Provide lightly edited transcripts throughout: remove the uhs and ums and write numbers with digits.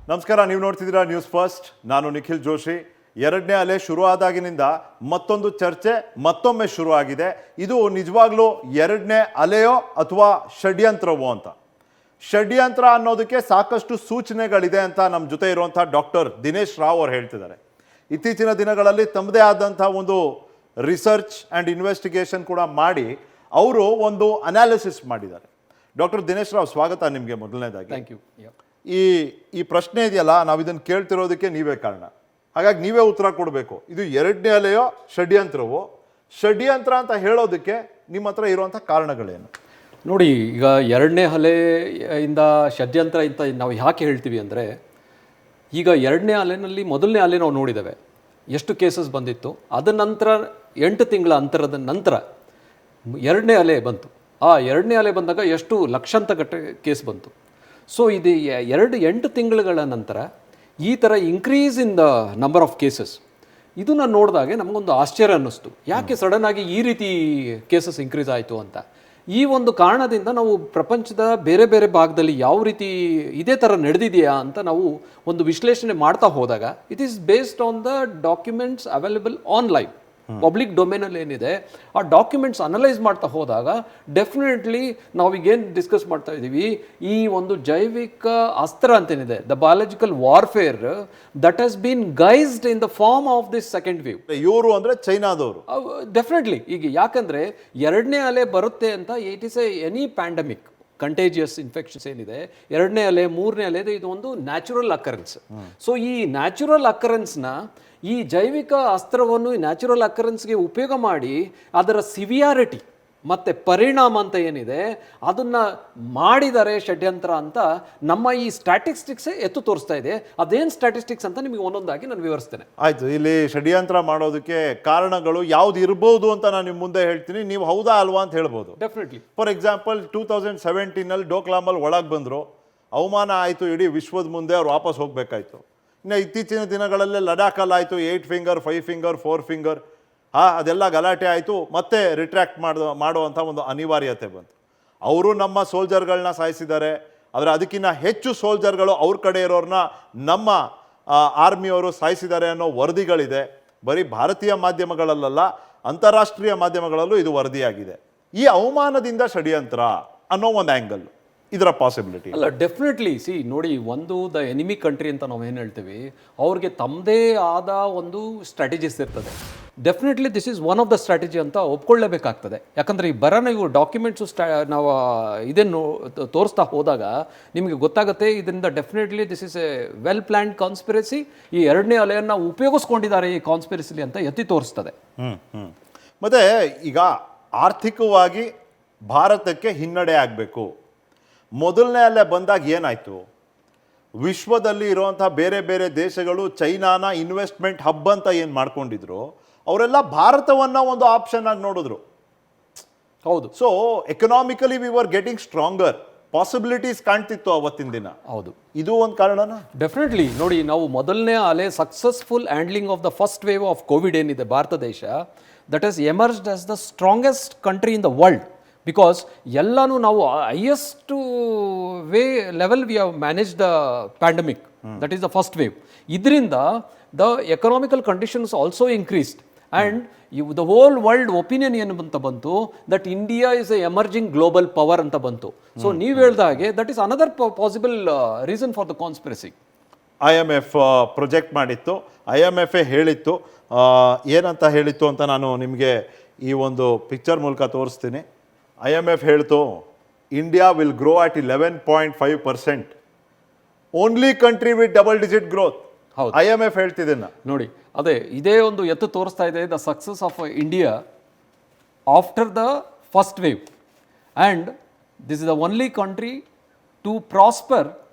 ನಮಸ್ಕಾರ, ನೀವು ನೋಡ್ತಿದ್ದೀರಾ ನ್ಯೂಸ್ ಫಸ್ಟ್. ನಾನು ನಿಖಿಲ್ ಜೋಶಿ. ಎರಡನೇ ಅಲೆ ಶುರು ಆದಾಗಿನಿಂದ ಮತ್ತೊಂದು ಚರ್ಚೆ ಮತ್ತೊಮ್ಮೆ ಶುರು ಆಗಿದೆ. ಇದು ನಿಜವಾಗ್ಲೂ ಎರಡನೇ ಅಲೆಯೋ ಅಥವಾ ಷಡ್ಯಂತ್ರವೋ ಅಂತ. ಷಡ್ಯಂತ್ರ ಅನ್ನೋದಕ್ಕೆ ಸಾಕಷ್ಟು ಸೂಚನೆಗಳಿದೆ ಅಂತ ನಮ್ಮ ಜೊತೆ ಇರುವಂಥ ಡಾಕ್ಟರ್ ದಿನೇಶ್ ರಾವ್ ಅವರು ಹೇಳ್ತಿದ್ದಾರೆ. ಇತ್ತೀಚಿನ ದಿನಗಳಲ್ಲಿ ತಮ್ಮದೇ ಆದಂಥ ಒಂದು ರಿಸರ್ಚ್ ಆ್ಯಂಡ್ ಇನ್ವೆಸ್ಟಿಗೇಷನ್ ಕೂಡ ಮಾಡಿ ಅವರು ಒಂದು ಅನಾಲಿಸಿಸ್ ಮಾಡಿದ್ದಾರೆ. ಡಾಕ್ಟರ್ ದಿನೇಶ್ ರಾವ್, ಸ್ವಾಗತ ನಿಮಗೆ. ಮೊದಲನೇದಾಗಿ ಥ್ಯಾಂಕ್ ಯು. ಈ ಪ್ರಶ್ನೆ ಇದೆಯಲ್ಲ, ನಾವು ಇದನ್ನು ಕೇಳ್ತಿರೋದಕ್ಕೆ ನೀವೇ ಕಾರಣ. ಹಾಗಾಗಿ ನೀವೇ ಉತ್ತರ ಕೊಡಬೇಕು. ಇದು ಎರಡನೇ ಅಲೆಯೋ ಷಡ್ಯಂತ್ರವೋ? ಷಡ್ಯಂತ್ರ ಅಂತ ಹೇಳೋದಕ್ಕೆ ನಿಮ್ಮ ಹತ್ರ ಇರುವಂಥ ಕಾರಣಗಳೇನು? ನೋಡಿ, ಈಗ ಎರಡನೇ ಅಲೆಯಿಂದ ಷಡ್ಯಂತ್ರ ಅಂತ ನಾವು ಯಾಕೆ ಹೇಳ್ತೀವಿ ಅಂದರೆ, ಈಗ ಎರಡನೇ ಅಲೆನಲ್ಲಿ ಮೊದಲನೇ ಅಲೆ ನಾವು ನೋಡಿದ್ದೇವೆ, ಎಷ್ಟು ಕೇಸಸ್ ಬಂದಿತ್ತು. ಅದ ನಂತರ 8 ತಿಂಗಳ ಅಂತರದ ನಂತರ ಎರಡನೇ ಅಲೆ ಬಂತು. ಆ ಎರಡನೇ ಅಲೆ ಬಂದಾಗ ಎಷ್ಟು ಲಕ್ಷಾಂತರ ಕೇಸ್ ಬಂತು. ಸೊ ಇದು 8 ತಿಂಗಳುಗಳ ನಂತರ ಈ ಥರ increase in the number of cases, ಇದನ್ನು ನೋಡಿದಾಗೆ ನಮಗೊಂದು ಆಶ್ಚರ್ಯ ಅನ್ನಿಸ್ತು. ಯಾಕೆ ಸಡನ್ನಾಗಿ ಈ ರೀತಿ ಕೇಸಸ್ ಇನ್ಕ್ರೀಸ್ ಆಯಿತು ಅಂತ. ಈ ಒಂದು ಕಾರಣದಿಂದ ನಾವು ಪ್ರಪಂಚದ ಬೇರೆ ಬೇರೆ ಭಾಗದಲ್ಲಿ ಯಾವ ರೀತಿ ಇದೇ ಥರ ನಡೆದಿದೆಯಾ ಅಂತ ನಾವು ಒಂದು ವಿಶ್ಲೇಷಣೆ ಮಾಡ್ತಾ ಹೋದಾಗ, it is based on the documents available online, public ಡೊಮೇನಲ್ಲಿ ಏನಿದೆ ಆ ಡಾಕ್ಯುಮೆಂಟ್ಸ್ ಅನಲೈಸ್ ಮಾಡ್ತಾ ಹೋದಾಗ ಡೆಫಿನೆಟ್ಲಿ ನಾವೀಗೇನು ಡಿಸ್ಕಸ್ ಮಾಡ್ತಾ ಇದ್ದೀವಿ, ಈ ಒಂದು ಜೈವಿಕ ಅಸ್ತ್ರ ಅಂತೇನಿದೆ, the biological warfare that has been guised in the form of this second wave. ಇವರು ಅಂದರೆ ಚೈನಾದವರು. ಡೆಫಿನೆಟ್ಲಿ. ಈಗ ಯಾಕಂದರೆ ಎರಡನೇ ಅಲೆ ಬರುತ್ತೆ ಅಂತ, it is any pandemic contagious infections ಏನಿದೆ, ಎರಡನೇ ಅಲೆ ಮೂರನೇ ಅಲೆ ಇದು ಒಂದು ನ್ಯಾಚುರಲ್ ಅಕರೆನ್ಸ್. ಸೊ ಈ ನ್ಯಾಚುರಲ್ ಅಕರೆನ್ಸ್ನ ಈ ಜೈವಿಕ ಅಸ್ತ್ರವನ್ನು ಈ ನ್ಯಾಚುರಲ್ ಅಕರೆನ್ಸ್ಗೆ ಉಪಯೋಗ ಮಾಡಿ ಅದರ ಸಿವಿಯಾರಿಟಿ ಮತ್ತು ಪರಿಣಾಮ ಅಂತ ಏನಿದೆ ಅದನ್ನು ಮಾಡಿದ್ದಾರೆ ಷಡ್ಯಂತ್ರ ಅಂತ ನಮ್ಮ ಈ ಸ್ಟ್ಯಾಟಿಸ್ಟಿಕ್ಸೇ ಎತ್ತು ತೋರಿಸ್ತಾ ಇದೆ. ಅದೇನು ಸ್ಟ್ಯಾಟಿಸ್ಟಿಕ್ಸ್ ಅಂತ ನಿಮಗೆ ಒಂದೊಂದಾಗಿ ನಾನು ವಿವರಿಸ್ತೇನೆ. ಆಯಿತು. ಇಲ್ಲಿ ಷಡ್ಯಂತ್ರ ಮಾಡೋದಕ್ಕೆ ಕಾರಣಗಳು ಯಾವ್ದು ಇರ್ಬೋದು ಅಂತ ನಾನು ನಿಮ್ಮ ಮುಂದೆ ಹೇಳ್ತೀನಿ, ನೀವು ಹೌದಾ ಅಲ್ವಾ ಅಂತ ಹೇಳ್ಬೋದು. ಡೆಫಿನೆಟ್ಲಿ. ಫಾರ್ ಎಕ್ಸಾಂಪಲ್ 2017 ಡೋಕ್ಲಾಮಲ್ಲಿ ಒಳಗೆ ಬಂದರು, ಅವಮಾನ ಆಯಿತು, ಇಡೀ ವಿಶ್ವದ ಮುಂದೆ ಅವ್ರು ವಾಪಸ್ ಹೋಗಬೇಕಾಯ್ತು. ಇನ್ನು ಇತ್ತೀಚಿನ ದಿನಗಳಲ್ಲೇ ಲಡಾಖಲ್ಲಿ ಆಯಿತು 8 ಫಿಂಗರ್ 5 ಫಿಂಗರ್ 4 ಫಿಂಗರ್, ಅದೆಲ್ಲ ಗಲಾಟೆ ಆಯಿತು. ಮತ್ತೆ ರಿಟ್ರ್ಯಾಕ್ಟ್ ಮಾಡುವಂಥ ಒಂದು ಅನಿವಾರ್ಯತೆ ಬಂತು. ಅವರು ನಮ್ಮ ಸೋಲ್ಜರ್ಗಳನ್ನ ಸಾಯಿಸಿದ್ದಾರೆ, ಆದರೆ ಅದಕ್ಕಿಂತ ಹೆಚ್ಚು ಸೋಲ್ಜರ್ಗಳು ಅವ್ರ ಕಡೆ ಇರೋರನ್ನ ನಮ್ಮ ಆರ್ಮಿಯವರು ಸಾಯಿಸಿದ್ದಾರೆ ಅನ್ನೋ ವರದಿಗಳಿದೆ. ಬರೀ ಭಾರತೀಯ ಮಾಧ್ಯಮಗಳಲ್ಲ, ಅಂತಾರಾಷ್ಟ್ರೀಯ ಮಾಧ್ಯಮಗಳಲ್ಲೂ ಇದು ವರದಿಯಾಗಿದೆ. ಈ ಅವಮಾನದಿಂದ ಷಡ್ಯಂತ್ರ ಅನ್ನೋ ಒಂದು ಆ್ಯಂಗಲ್, ಇದರ ಪಾಸಿಬಿಲಿಟಿ ಅಲ್ಲ. ಡೆಫಿನೆಟ್ಲಿ. ನೋಡಿ, ಒಂದು ದ ಎನಿಮಿ ಕಂಟ್ರಿ ಅಂತ ನಾವು ಏನು ಹೇಳ್ತೀವಿ, ಅವ್ರಿಗೆ ತಮ್ಮದೇ ಆದ ಒಂದು ಸ್ಟ್ರಾಟಜಿಸ್ ಇರ್ತದೆ. Definitely this is one of the strategy ಅಂತ ಒಪ್ಕೊಳ್ಳೇಬೇಕಾಗ್ತದೆ. ಯಾಕಂದರೆ ಈ ಇವು ಡಾಕ್ಯುಮೆಂಟ್ಸು ನಾವು ಇದನ್ನು ತೋರಿಸ್ತಾ ಹೋದಾಗ ನಿಮಗೆ ಗೊತ್ತಾಗುತ್ತೆ, ಇದರಿಂದ definitely this is A well planned conspiracy. ಈ ಎರಡನೇ ಅಲೆಯನ್ನು ಉಪಯೋಗಿಸ್ಕೊಂಡಿದ್ದಾರೆ ಈ ಕಾನ್ಸ್ಪಿರಸಿಲಿ ಅಂತ ಎತ್ತಿ ತೋರಿಸ್ತದೆ. ಮತ್ತು ಈಗ ಆರ್ಥಿಕವಾಗಿ ಭಾರತಕ್ಕೆ ಹಿನ್ನಡೆ ಆಗಬೇಕು. ಮೊದಲನೇ ಅಲೆ ಬಂದಾಗ ಏನಾಯಿತು, ವಿಶ್ವದಲ್ಲಿ ಇರುವಂಥ ಬೇರೆ ಬೇರೆ ದೇಶಗಳು ಚೈನಾನ ಇನ್ವೆಸ್ಟ್ಮೆಂಟ್ ಹಬ್ ಅಂತ ಏನು ಮಾಡ್ಕೊಂಡಿದ್ರು, ಅವರೆಲ್ಲ ಭಾರತವನ್ನು ಒಂದು ಆಪ್ಷನ್ ಆಗಿ ನೋಡಿದ್ರು. ಹೌದು. So economically we were getting stronger, possibilities ಕಾಣ್ತಿತ್ತು ಅವತ್ತಿನ ದಿನ. ಹೌದು. ಇದು ಒಂದು ಕಾರಣನ? ಡೆಫಿನೆಟ್ಲಿ. ನೋಡಿ, ನಾವು ಮೊದಲನೇ ಅಲೆ successful handling of the first wave of Covid ಏನಿದೆ, ಭಾರತ ದೇಶ that is emerged as the strongest country in the world. Because ಎಲ್ಲನೂ ನಾವು highest level we have manage the pandemic, that is the first wave. ಇದರಿಂದ the economical conditions also increased and the whole world opinion ಏನು ಅಂತ ಬಂತು, that India is a emerging global power ಅಂತ ಬಂತು. So ನೀವು ಹೇಳ್ದ ಹಾಗೆ that is another possible reason for the conspiracy. IMF project ಮಾಡಿತ್ತು, IMF ಹೇಳಿತ್ತು. ಏನಂತ ಹೇಳಿತ್ತು ಅಂತ ನಾನು ನಿಮಗೆ ಈ ಒಂದು ಪಿಕ್ಚರ್ ಮೂಲಕ ತೋರಿಸ್ತೀನಿ. IMF ಹೇಳ್ತು, India will grow at 11.5%, only country with double digit growth. ಹೌದು. IMF ಹೇಳ್ತಿದ್ದೇನೆ. ನೋಡಿ, ಅದೇ ಇದೇ ಒಂದು ಎತ್ತು ತೋರಿಸ್ತಾ ಇದೆ the success of India after the first wave and this is the only country to prosper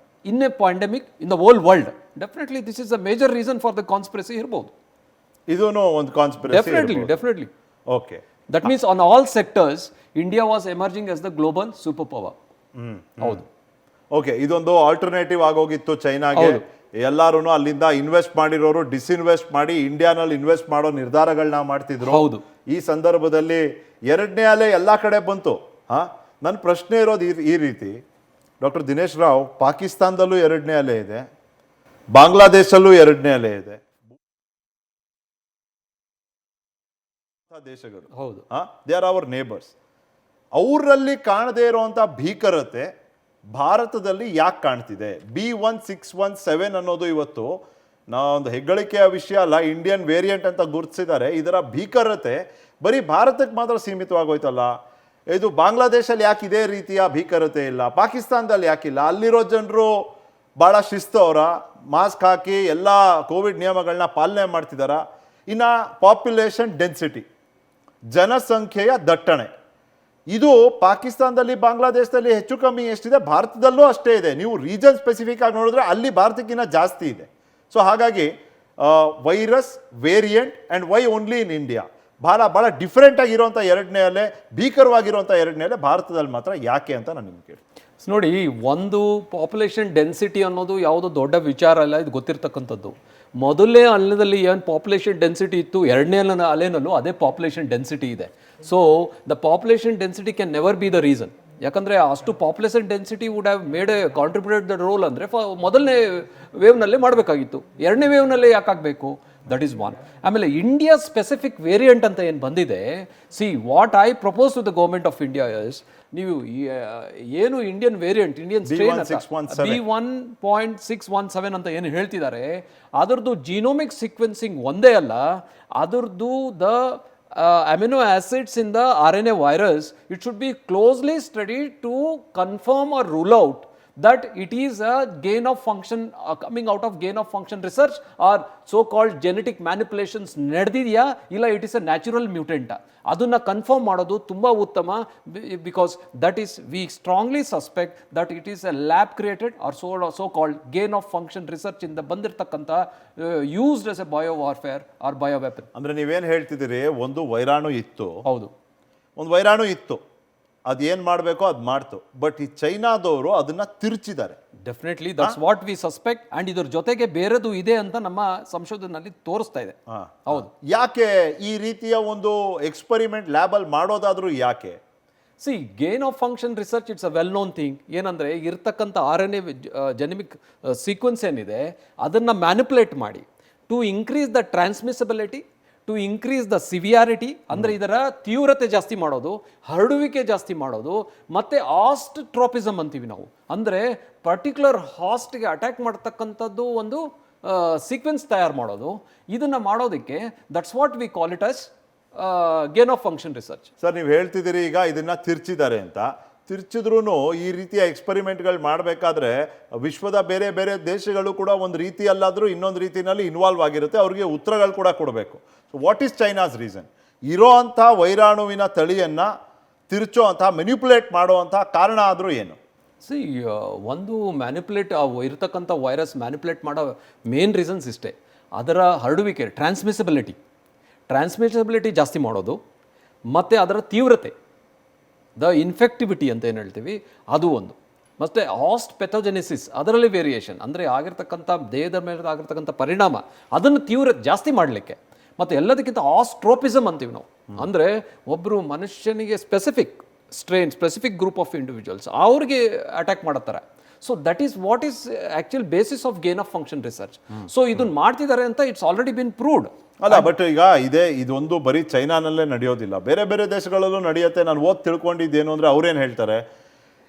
in a pandemic in the whole world. Definitely this is the major reason for the conspiracy ಇರ್ಬೋದು. ಇದೂ ಒಂದು conspiracy. Definitely. Okay. That means on all sectors India was emerging as the global super power. ಹೌದು. Okay. ಇದೊಂದು alternative ಆಗೋಗಿತ್ತು ಚೈನಾಗೆ. ಎಲ್ಲರೂ ಅಲ್ಲಿಂದ invest ಮಾಡಿರೋರು ಡಿಸ್ಇನ್ವೆಸ್ಟ್ ಮಾಡಿ ಇಂಡಿಯಾನಲ್ಲಿ ಇನ್ವೆಸ್ಟ್ ಮಾಡೋ ನಿರ್ಧಾರಗಳನ್ನ ಮಾಡ್ತಿದ್ರು. ಹೌದು. ಈ ಸಂದರ್ಭದಲ್ಲಿ ಎರಡನೇ ಅಲೆ ಎಲ್ಲ ಕಡೆ ಬಂತು. ನನ್ನ ಪ್ರಶ್ನೆ ಇರೋದು ಈ ರೀತಿ, ಡಾಕ್ಟರ್ ದಿನೇಶ್ ರಾವ್, ಪಾಕಿಸ್ತಾನದಲ್ಲೂ ಎರಡನೇ ಅಲೆ ಇದೆ, ಬಾಂಗ್ಲಾದೇಶಲ್ಲೂ 2ನೇ ಅಲೆ ಇದೆ. ದೇಶಗಳು ಹೌದು, ದೇ ಆರ್ ಅವರ್ ನೇಬರ್ಸ್. ಅವರಲ್ಲಿ ಕಾಣದೇ ಇರುವಂತ ಭೀಕರತೆ ಭಾರತದಲ್ಲಿ ಯಾಕೆ ಕಾಣ್ತಿದೆ? B1617 ಅನ್ನೋದು ಇವತ್ತು ಒಂದು ಹೆಗ್ಗಳಿಕೆಯ ವಿಷಯ ಅಲ್ಲ, ಇಂಡಿಯನ್ ವೇರಿಯಂಟ್ ಅಂತ ಗುರುತಿಸಿದ್ದಾರೆ. ಇದರ ಭೀಕರತೆ ಬರೀ ಭಾರತಕ್ಕೆ ಮಾತ್ರ ಸೀಮಿತವಾಗೋಯ್ತಲ್ಲ. ಇದು ಬಾಂಗ್ಲಾದೇಶಲ್ಲಿ ಯಾಕೆ ಇದೇ ರೀತಿಯ ಭೀಕರತೆ ಇಲ್ಲ? ಪಾಕಿಸ್ತಾನದಲ್ಲಿ ಯಾಕಿಲ್ಲ? ಅಲ್ಲಿರೋ ಜನರು ಭಾಳ ಶಿಸ್ತು, ಅವರ ಮಾಸ್ಕ್ ಹಾಕಿ ಎಲ್ಲ ಕೋವಿಡ್ ನಿಯಮಗಳನ್ನ ಪಾಲನೆ ಮಾಡ್ತಿದಾರ. ಇನ್ನು ಪಾಪ್ಯುಲೇಷನ್ ಡೆನ್ಸಿಟಿ, ಜನಸಂಖ್ಯೆಯ ದಟ್ಟಣೆ, ಇದು ಪಾಕಿಸ್ತಾನದಲ್ಲಿ ಬಾಂಗ್ಲಾದೇಶದಲ್ಲಿ ಹೆಚ್ಚು ಕಮ್ಮಿ ಎಷ್ಟಿದೆ, ಭಾರತದಲ್ಲೂ ಅಷ್ಟೇ ಇದೆ. ನೀವು ರೀಜನ್ ಸ್ಪೆಸಿಫಿಕ್ ಆಗಿ ನೋಡಿದ್ರೆ ಅಲ್ಲಿ ಭಾರತಕ್ಕಿಂತ ಜಾಸ್ತಿ ಇದೆ. ಸೊ ಹಾಗಾಗಿ virus variant and why only in India, ಭಾಳ ಡಿಫ್ರೆಂಟ್ ಆಗಿರುವಂಥ 2ನೇ ಅಲೆ, ಭೀಕರವಾಗಿರುವಂಥ 2ನೇ ಅಲೆ ಭಾರತದಲ್ಲಿ ಮಾತ್ರ ಯಾಕೆ ಅಂತ ನಾನು ನಿಮ್ಗೆ ಕೇಳಿ. ನೋಡಿ, ಒಂದು ಪಾಪ್ಯುಲೇಷನ್ ಡೆನ್ಸಿಟಿ ಅನ್ನೋದು ಯಾವುದೋ ದೊಡ್ಡ ವಿಚಾರ ಅಲ್ಲ, ಇದು ಗೊತ್ತಿರ್ತಕ್ಕಂಥದ್ದು. ಮೊದಲನೇ ಅಲೆನಲ್ಲಿ ಏನು ಪಾಪ್ಯುಲೇಷನ್ ಡೆನ್ಸಿಟಿ ಇತ್ತು, 2ನೇ ಅಲೆನಲ್ಲೂ ಅದೇ ಪಾಪ್ಯುಲೇಷನ್ ಡೆನ್ಸಿಟಿ ಇದೆ. So the population density can never be the reason. ಯಾಕಂದರೆ ಅಷ್ಟು population density would have made a contributed the role ಅಂದರೆ ಮೊದಲನೇ ವೇವ್ನಲ್ಲೇ ಮಾಡಬೇಕಾಗಿತ್ತು, 2ನೇ ವೇವ್ನಲ್ಲೇ ಯಾಕಾಗಬೇಕು? That is one. ಆಮೇಲೆ ಇಂಡಿಯಾ ಸ್ಪೆಸಿಫಿಕ್ ವೇರಿಯಂಟ್ ಅಂತ ಏನು ಬಂದಿದೆ, see what I propose to the government of India is, ನೀವು ಏನು Indian variant, Indian strain B1.617 ಅಂತ ಏನು ಹೇಳ್ತಿದ್ದಾರೆ, ಅದರದ್ದು ಜೀನೋಮಿಕ್ ಸೀಕ್ವೆನ್ಸಿಂಗ್ ಒಂದೇ ಅಲ್ಲ, ಅದರದ್ದು the amino acids in the RNA virus, it should be closely studied to confirm or rule out that it is a gain of function coming out of gain of function research or so called genetic manipulations ನಡೆದಿದೆಯಾ ಇಲ್ಲ it is a natural mutant. ಅದನ್ನ confirm ಮಾಡೋದು ತುಂಬ ಉತ್ತಮ, because that is we strongly suspect that it is a lab created or so called gain of function research ಇಂದ ಬಂದಿರತಕ್ಕಂಥ used as a bio warfare or bio weapon. ಅಂದರೆ ನೀವೇನು ಹೇಳ್ತಿದ್ದೀರಿ, ಒಂದು ವೈರಾಣು ಇತ್ತು, ಹೌದು, ಒಂದು ವೈರಾಣು ಇತ್ತು, ಅದೇನು ಮಾಡಬೇಕೋ ಅದು ಮಾಡ್ತು. ಬಟ್ ಈ ಚೈನಾದವರು ಅದನ್ನ ತಿರುಚಿದ್ದಾರೆ. Definitely that's what we suspect. And ಇದ್ರ ಜೊತೆಗೆ ಬೇರೆದು ಇದೆ ಅಂತ ನಮ್ಮ ಸಂಶೋಧನೆಯಲ್ಲಿ ತೋರಿಸ್ತಾ ಇದೆ. ಹೌದು. ಯಾಕೆ ಈ ರೀತಿಯ ಒಂದು ಎಕ್ಸ್ಪರಿಮೆಂಟ್ ಲ್ಯಾಬಲ್ಲಿ ಮಾಡೋದಾದ್ರೂ ಯಾಕೆ? See, gain of function research it's a well known thing. ಏನಂದರೆ ಇರ್ತಕ್ಕಂಥ RNA ಜೆನೆಮಿಕ್ ಸೀಕ್ವೆನ್ಸ್ ಏನಿದೆ ಅದನ್ನು ಮ್ಯಾನಿಪುಲೇಟ್ ಮಾಡಿ to increase the transmissibility, to increase the severity, ಅಂದರೆ ಇದರ ತೀವ್ರತೆ ಜಾಸ್ತಿ ಮಾಡೋದು, ಹರಡುವಿಕೆ ಜಾಸ್ತಿ ಮಾಡೋದು, ಮತ್ತು ಆಸ್ಟ್ರೋಪಿಸಮ್ ಅಂತೀವಿ ನಾವು, ಅಂದರೆ ಪರ್ಟಿಕ್ಯುಲರ್ ಹಾಸ್ಟ್ಗೆ ಅಟ್ಯಾಕ್ ಮಾಡ್ತಕ್ಕಂಥದ್ದು ಒಂದು ಸೀಕ್ವೆನ್ಸ್ ತಯಾರು ಮಾಡೋದು. ಇದನ್ನು ಮಾಡೋದಕ್ಕೆ that's what we call it as gain of function research. Sir, ನೀವು ಹೇಳ್ತಿದ್ದೀರಿ ಈಗ ಇದನ್ನ ತಿರ್ಚಿದ್ದಾರೆ ಅಂತ. ತಿರ್ಚಿದ್ರೂ ಈ ರೀತಿಯ ಎಕ್ಸ್ಪರಿಮೆಂಟ್ಗಳು ಮಾಡಬೇಕಾದ್ರೆ ವಿಶ್ವದ ಬೇರೆ ಬೇರೆ ದೇಶಗಳು ಕೂಡ ಒಂದು ರೀತಿಯಲ್ಲಾದರೂ ಇನ್ನೊಂದು ರೀತಿಯಲ್ಲಿ ಇನ್ವಾಲ್ವ್ ಆಗಿರುತ್ತೆ, ಅವ್ರಿಗೆ ಉತ್ತರಗಳು ಕೂಡ ಕೊಡಬೇಕು. So what is China's reason? ಇರೋ ಅಂಥ ವೈರಾಣುವಿನ ತಳಿಯನ್ನು ತಿರ್ಚೋ ಅಂಥ ಮೆನ್ಯುಪುಲೇಟ್ ಮಾಡುವಂಥ ಕಾರಣ ಆದರೂ ಏನು? ಸಿ, ಒಂದು ಮ್ಯಾನಿಪುಲೇಟ್ ಇರತಕ್ಕಂಥ ವೈರಸ್ ಮ್ಯಾನಿಪುಲೇಟ್ ಮಾಡೋ ಮೇನ್ ರೀಸನ್ಸ್ ಇಷ್ಟೇ, ಅದರ ಹರಡುವಿಕೆ, ಟ್ರಾನ್ಸ್ಮಿಸಿಬಿಲಿಟಿ ಜಾಸ್ತಿ ಮಾಡೋದು, ಮತ್ತು ಅದರ ತೀವ್ರತೆ, ದ ಇನ್ಫೆಕ್ಟಿವಿಟಿ ಅಂತ ಏನು ಹೇಳ್ತೀವಿ ಅದು ಒಂದು, ಮತ್ತು ಹಾಸ್ಟ್ ಪೆಥೋಜೆನಿಸಿಸ್ ಅದರಲ್ಲಿ ವೇರಿಯೇಷನ್, ಅಂದರೆ ಆಗಿರ್ತಕ್ಕಂಥ ದೇಹದ ಮೇಲೆ ಆಗಿರ್ತಕ್ಕಂಥ ಪರಿಣಾಮ ಅದನ್ನು ತೀವ್ರತೆ ಜಾಸ್ತಿ ಮಾಡಲಿಕ್ಕೆ, ಮತ್ತು ಎಲ್ಲದಕ್ಕಿಂತ ಆಸ್ಟ್ರೋಪಿಸಮ್ ಅಂತೀವಿ ನಾವು, ಅಂದರೆ ಒಬ್ಬರು ಮನುಷ್ಯನಿಗೆ specific strain, specific group of individuals ಅವ್ರಿಗೆ ಅಟ್ಯಾಕ್ ಮಾಡುತ್ತಾರೆ. So that is what is actual basis of gain of function research. So ಇದನ್ನು ಮಾಡ್ತಿದ್ದಾರೆ ಅಂತ ಇಟ್ಸ್ ಆಲ್ರೆಡಿ ಬಿನ್ ಪ್ರೂವ್ಡ್. ಅಲ್ಲ, ಬಟ್ ಈಗ ಇದೊಂದು ಬರೀ ಚೈನಾನಲ್ಲೇ ನಡೆಯೋದಿಲ್ಲ, ಬೇರೆ ಬೇರೆ ದೇಶಗಳಲ್ಲೂ ನಡೆಯುತ್ತೆ. ನಾನು ತಿಳ್ಕೊಂಡಿದ್ದೇನು ಅಂದರೆ ಅವ್ರೇನು ಹೇಳ್ತಾರೆ,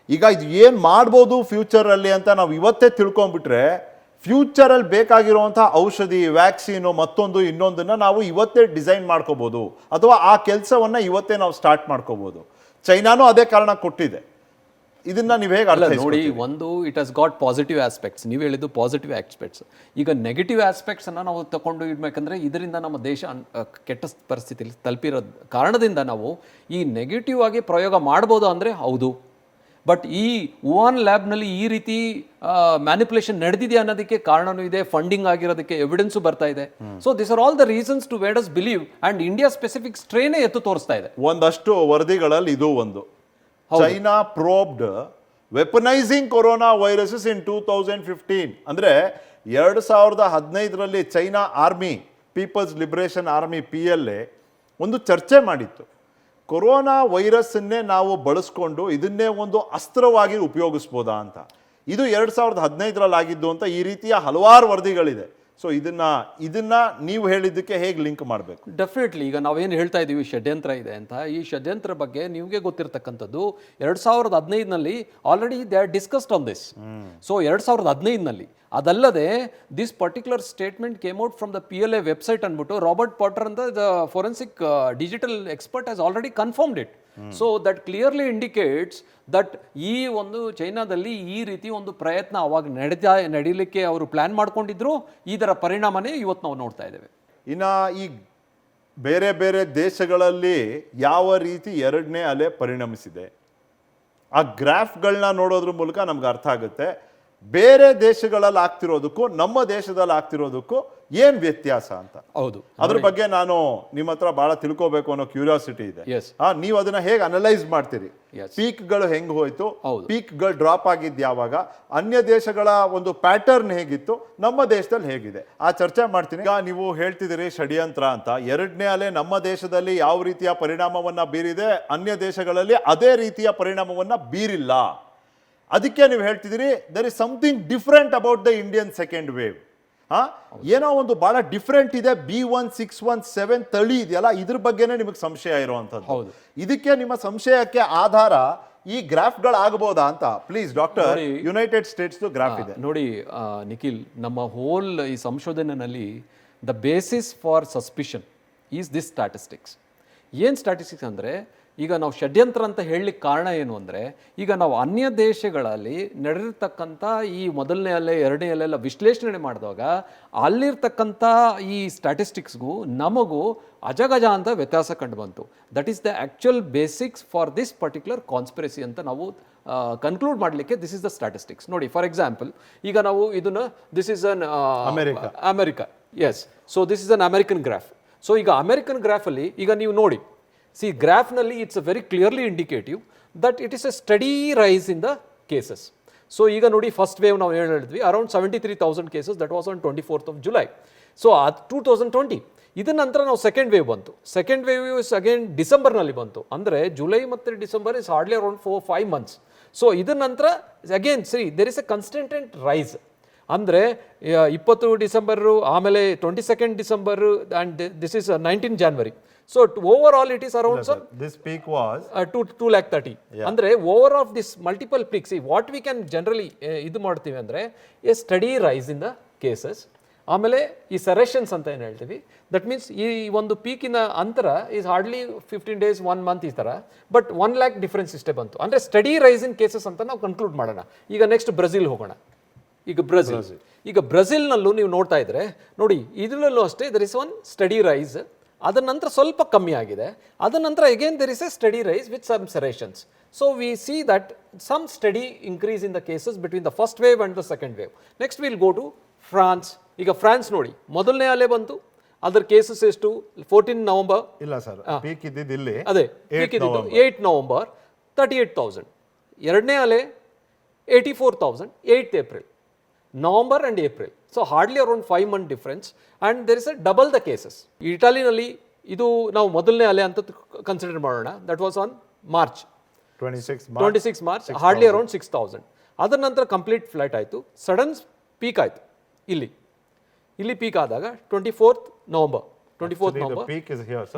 ಈಗ ಇದು ಏನು ಮಾಡ್ಬೋದು ಫ್ಯೂಚರಲ್ಲಿ ಅಂತ ನಾವು ಇವತ್ತೇ ತಿಳ್ಕೊಂಡ್ಬಿಟ್ರೆ ಫ್ಯೂಚರಲ್ಲಿ ಬೇಕಾಗಿರುವಂಥ ಔಷಧಿ, ವ್ಯಾಕ್ಸಿನು, ಮತ್ತೊಂದು ಇನ್ನೊಂದನ್ನು ನಾವು ಇವತ್ತೇ ಡಿಸೈನ್ ಮಾಡ್ಕೋಬೋದು, ಅಥವಾ ಆ ಕೆಲಸವನ್ನು ಇವತ್ತೇ ನಾವು ಸ್ಟಾರ್ಟ್ ಮಾಡ್ಕೋಬೋದು. ಚೈನಾನೂ ಅದೇ ಕಾರಣ ಕೊಟ್ಟಿದೆ. ಇದನ್ನ ನೀವು ಹೇಗೆ ಅಲ್ಲ ನೋಡಿ, ಒಂದು it has got positive aspects, ನೀವು ಹೇಳಿದ್ದು ಪಾಸಿಟಿವ್ ಆಸ್ಪೆಕ್ಟ್ಸ್. ಈಗ ನೆಗೆಟಿವ್ ಆಸ್ಪೆಕ್ಟ್ಸನ್ನು ನಾವು ತಗೊಂಡು ಇಡಬೇಕಂದ್ರೆ ಇದರಿಂದ ನಮ್ಮ ದೇಶ ಕೆಟ್ಟ ಪರಿಸ್ಥಿತಿಯಲ್ಲಿ ತಲುಪಿರೋ ಕಾರಣದಿಂದ ನಾವು ಈ ನೆಗೆಟಿವ್ ಆಗಿ ಪ್ರಯೋಗ ಮಾಡ್ಬೋದು ಅಂದರೆ ಹೌದು. ಬಟ್ ಈ ವುಹಾನ್ ಲ್ಯಾಬ್ನಲ್ಲಿ ಈ ರೀತಿ ಮ್ಯಾನಿಪುಲೇಷನ್ ನಡೆದಿದೆಯಾ ಅನ್ನೋದಕ್ಕೆ ಕಾರಣನೂ ಇದೆ, ಫಂಡಿಂಗ್ ಆಗಿರೋದಕ್ಕೆ ಎವಿಡೆನ್ಸು ಬರ್ತಾ ಇದೆ. So this are all the reasons to made us believe, and India specific ಸ್ಟ್ರೇನೇ ಎತ್ತು ತೋರಿಸ್ತಾ ಇದೆ. ಒಂದಷ್ಟು ವರದಿಗಳಲ್ಲಿ ಇದು ಒಂದು, China probed weaponizing corona viruses in 2015. ಅಂದರೆ 2015ರಲ್ಲಿ China army, people's liberation army PLA ಒಂದು ಚರ್ಚೆ ಮಾಡಿತ್ತು, ಕೊರೋನಾ ವೈರಸ್ಸನ್ನೇ ನಾವು ಬಳಸ್ಕೊಂಡು ಇದನ್ನೇ ಒಂದು ಅಸ್ತ್ರವಾಗಿ ಉಪಯೋಗಿಸ್ಬೋದಾ ಅಂತ. ಇದು 2015ರಲ್ಲಿ ಆಗಿದ್ದು ಅಂತ ಈ ರೀತಿಯ ಹಲವಾರು ವರದಿಗಳಿದೆ. ಸೊ ಇದನ್ನ ನೀವು ಹೇಳಿದ್ದಕ್ಕೆ ಹೇಗೆ ಲಿಂಕ್ ಮಾಡಬೇಕು? ಡೆಫಿನೆಟ್ಲಿ ಈಗ ನಾವೇನು ಹೇಳ್ತಾ ಇದ್ದೀವಿ ಷಡ್ಯಂತ್ರ ಇದೆ ಅಂತ, ಈ ಷಡ್ಯಂತ್ರ ಬಗ್ಗೆ ನಿಮಗೆ ಗೊತ್ತಿರತಕ್ಕಂಥದ್ದು 2015ನಲ್ಲಿ already they are discussed on this. So 2015ನಲ್ಲಿ ಅದಲ್ಲದೆ this particular statement came out from the PLA website ಅಂದ್ಬಿಟ್ಟು ರಾಬರ್ಟ್ ಪಾಟರ್ ಅಂತ the forensic digital expert has already confirmed it. So that clearly indicates that ಈ ಒಂದು ಚೈನಾದಲ್ಲಿ ಈ ರೀತಿ ಒಂದು ಪ್ರಯತ್ನ ಅವಾಗ ನಡೀಲಿಕ್ಕೆ ಅವರು ಪ್ಲಾನ್ ಮಾಡ್ಕೊಂಡಿದ್ರು. ಇದರ ಪರಿಣಾಮನೇ ಇವತ್ತು ನಾವು ನೋಡ್ತಾ ಇದ್ದೇವೆ. ಇನ್ನು ಈ ಬೇರೆ ಬೇರೆ ದೇಶಗಳಲ್ಲಿ ಯಾವ ರೀತಿ ಎರಡನೇ ಅಲೆ ಪರಿಣಮಿಸಿದೆ ಆ ಗ್ರಾಫ್ಗಳನ್ನ ನೋಡೋದ್ರ ಮೂಲಕ ನಮ್ಗೆ ಅರ್ಥ ಆಗುತ್ತೆ. ಬೇರೆ ದೇಶಗಳಲ್ಲಿ ಆಗ್ತಿರೋದಕ್ಕೂ ನಮ್ಮ ದೇಶದಲ್ಲಿ ಆಗ್ತಿರೋದಕ್ಕೂ ಏನ್ ವ್ಯತ್ಯಾಸ ಅಂತ. ಹೌದು, ಅದ್ರ ಬಗ್ಗೆ ನಾನು ನಿಮ್ಮ ಹತ್ರ ಬಹಳ ತಿಳ್ಕೋಬೇಕು ಅನ್ನೋ ಕ್ಯೂರಿಯಾಸಿಟಿ ಇದೆ. ನೀವು ಅದನ್ನ ಹೇಗೆ ಅನಲೈಸ್ ಮಾಡ್ತೀರಿ? ಪೀಕ್ಗಳು ಹೆಂಗ್ ಹೋಯ್ತು, ಪೀಕ್ಗಳು ಡ್ರಾಪ್ ಆಗಿದ್ದು ಯಾವಾಗ, ಅನ್ಯ ದೇಶಗಳ ಒಂದು ಪ್ಯಾಟರ್ನ್ ಹೇಗಿತ್ತು, ನಮ್ಮ ದೇಶದಲ್ಲಿ ಹೇಗಿದೆ, ಆ ಚರ್ಚೆ ಮಾಡ್ತೀನಿ. ಈಗ ನೀವು ಹೇಳ್ತಿದ್ದೀರಿ ಷಡ್ಯಂತ್ರ ಅಂತ. ಎರಡನೇ ಅಲೆ ನಮ್ಮ ದೇಶದಲ್ಲಿ ಯಾವ ರೀತಿಯ ಪರಿಣಾಮವನ್ನ ಬೀರಿದೆ, ಅನ್ಯ ದೇಶಗಳಲ್ಲಿ ಅದೇ ರೀತಿಯ ಪರಿಣಾಮವನ್ನ ಬೀರಿಲ್ಲ. ಅದಕ್ಕೆ ನೀವು ಹೇಳ್ತಿದ್ದೀರಿ there is something different about the Indian second wave. ಏನೋ ಒಂದು ಬಹಳ ಡಿಫ್ರೆಂಟ್ ಇದೆ. B1617 ತಳಿ ಇದೆಯಲ್ಲ, ಇದ್ರ ಬಗ್ಗೆನೇ ನಿಮಗೆ ಸಂಶಯ ಇರುವಂತದ್ದು. ಇದಕ್ಕೆ ನಿಮ್ಮ ಸಂಶಯಕ್ಕೆ ಆಧಾರ ಈ ಗ್ರಾಫ್ಗಳು ಆಗಬಹುದಾ ಅಂತ? Please doctor, United States graph ಇದೆ ನೋಡಿ ನಿಖಿಲ್. ನಮ್ಮ ಹೋಲ್ ಈ ಸಂಶೋಧನೆಯಲ್ಲಿ the basis for suspicion is this statistics. ಏನು ಸ್ಟ್ಯಾಟಿಸ್ಟಿಕ್ಸ್ ಅಂದರೆ, ಈಗ ನಾವು ಷಡ್ಯಂತ್ರ ಅಂತ ಹೇಳಲಿಕ್ಕೆ ಕಾರಣ ಏನು ಅಂದರೆ, ಈಗ ನಾವು ಅನ್ಯ ದೇಶಗಳಲ್ಲಿ ನಡೆದಿರ್ತಕ್ಕಂಥ ಈ ಮೊದಲನೇ ಅಲೆ ಎರಡನೇ ಅಲೆಲ್ಲ ವಿಶ್ಲೇಷಣೆ ಮಾಡಿದಾಗ ಅಲ್ಲಿರ್ತಕ್ಕಂಥ ಈ ಸ್ಟ್ಯಾಟಿಸ್ಟಿಕ್ಸ್ಗೂ ನಮಗೂ ಅಜಗಜ ಅಂತ ವ್ಯತ್ಯಾಸ ಕಂಡು ಬಂತು. That is the actual basics for this particular conspiracy ಅಂತ ನಾವು ಕನ್ಕ್ಲೂಡ್ ಮಾಡಲಿಕ್ಕೆ ದಿಸ್ ಇಸ್ ದ ಸ್ಟ್ಯಾಟಿಸ್ಟಿಕ್ಸ್. ನೋಡಿ, ಫಾರ್ ಎಕ್ಸಾಂಪಲ್, ಈಗ ನಾವು ಇದನ್ನು this is an America. Yes, so this is an American graph. So ಈಗ ಅಮೆರಿಕನ್ ಗ್ರಾಫಲ್ಲಿ ಈಗ ನೀವು ನೋಡಿ, ಸಿ ಗ್ರಾಫ್ನಲ್ಲಿ it's very clearly indicative that it is a steady rise in the cases. So ಈಗ ನೋಡಿ, ಫಸ್ಟ್ ವೇವ್ ನಾವು ಏನು ಹೇಳಿದ್ವಿ, around 73,000 cases, that was on 24th July. So ಅದು 2020. ಇದರ ನಂತರ ನಾವು ಸೆಕೆಂಡ್ ವೇವ್ ಬಂತು. ಸೆಕೆಂಡ್ ವೇವ್ ಇಸ್ ಅಗೇನ್ ಡಿಸೆಂಬರ್ನಲ್ಲಿ ಬಂತು. ಅಂದರೆ ಜುಲೈ ಮತ್ತು December is hardly around 4-5 months. So ಇದರ ನಂತರ again there is a constant rise. ಅಂದರೆ 20 ಡಿಸೆಂಬರು, ಆಮೇಲೆ 22nd December, and this is 19 January. So overall it is around this peak was 230. ಅಂದ್ರೆ over of this multiple peaks what we can generally ಇದು ಮಾಡ್ತೀವಿ ಅಂದರೆ a steady rise in the cases. ಆಮೇಲೆ ಈ ಸೆರೆಷನ್ಸ್ ಅಂತ ಏನು ಹೇಳ್ತೀವಿ, ದಟ್ ಮೀನ್ಸ್ ಈ ಒಂದು ಪೀಕಿನ ಅಂತರ ಈಸ್ ಹಾರ್ಡ್ಲಿ 15 days 1 month ಈ ಥರ, ಬಟ್ 1 lakh ಡಿಫ್ರೆನ್ಸ್ ಇಷ್ಟೇ ಬಂತು. ಅಂದರೆ ಸ್ಟಡಿ ರೈಸ್ ಇನ್ ಕೇಸಸ್ ಅಂತ ನಾವು ಕನ್ಕ್ಲೂಡ್ ಮಾಡೋಣ. ಈಗ ನೆಕ್ಸ್ಟ್ ಬ್ರೆಜಿಲ್ ಹೋಗೋಣ. ಈಗ ಬ್ರೆಜಿಲ್ನಲ್ಲೂ ನೀವು ನೋಡ್ತಾ ಇದ್ರೆ ನೋಡಿ, ಇದರಲ್ಲೂ ಅಷ್ಟೇ there is one steady rise. ಅದರ ನಂತರ ಸ್ವಲ್ಪ ಕಮ್ಮಿ ಆಗಿದೆ. ಅದರ ನಂತರ again there is a steady rise with some serrations. So we see that some steady increase in the cases between the first wave and the second wave. Next will go to France. ಈಗ France ನೋಡಿ, ಮೊದಲನೇ ಅಲೆ ಬಂತು, ಅದರ cases ಎಷ್ಟು 14 November. ಇಲ್ಲ sir, peak ಇದ್ದಿದ್ದು ಇಲ್ಲಿ, ಅದೇ ಪೀಕ್ ಇದ್ದಿದ್ದು 8 November 38,000. ಎರಡನೇ ಅಲೆ 84,000 8th April. November and April. So hardly around 5 month difference, and there is a double the cases. ಇಟಾಲಿನಲ್ಲಿ ಇದು ನಾವು ಮೊದಲನೇ ಅಲೆ ಅಂತ ಕನ್ಸಿಡರ್ ಮಾಡೋಣ. That was on March 26 March, hardly around 6,000. ಅದರ ನಂತರ ಕಂಪ್ಲೀಟ್ ಫ್ಲೈಟ್ ಆಯಿತು, ಸಡನ್ ಪೀಕ್ ಆಯಿತು. ಇಲ್ಲಿ ಪೀಕ್ ಆದಾಗ 24th November.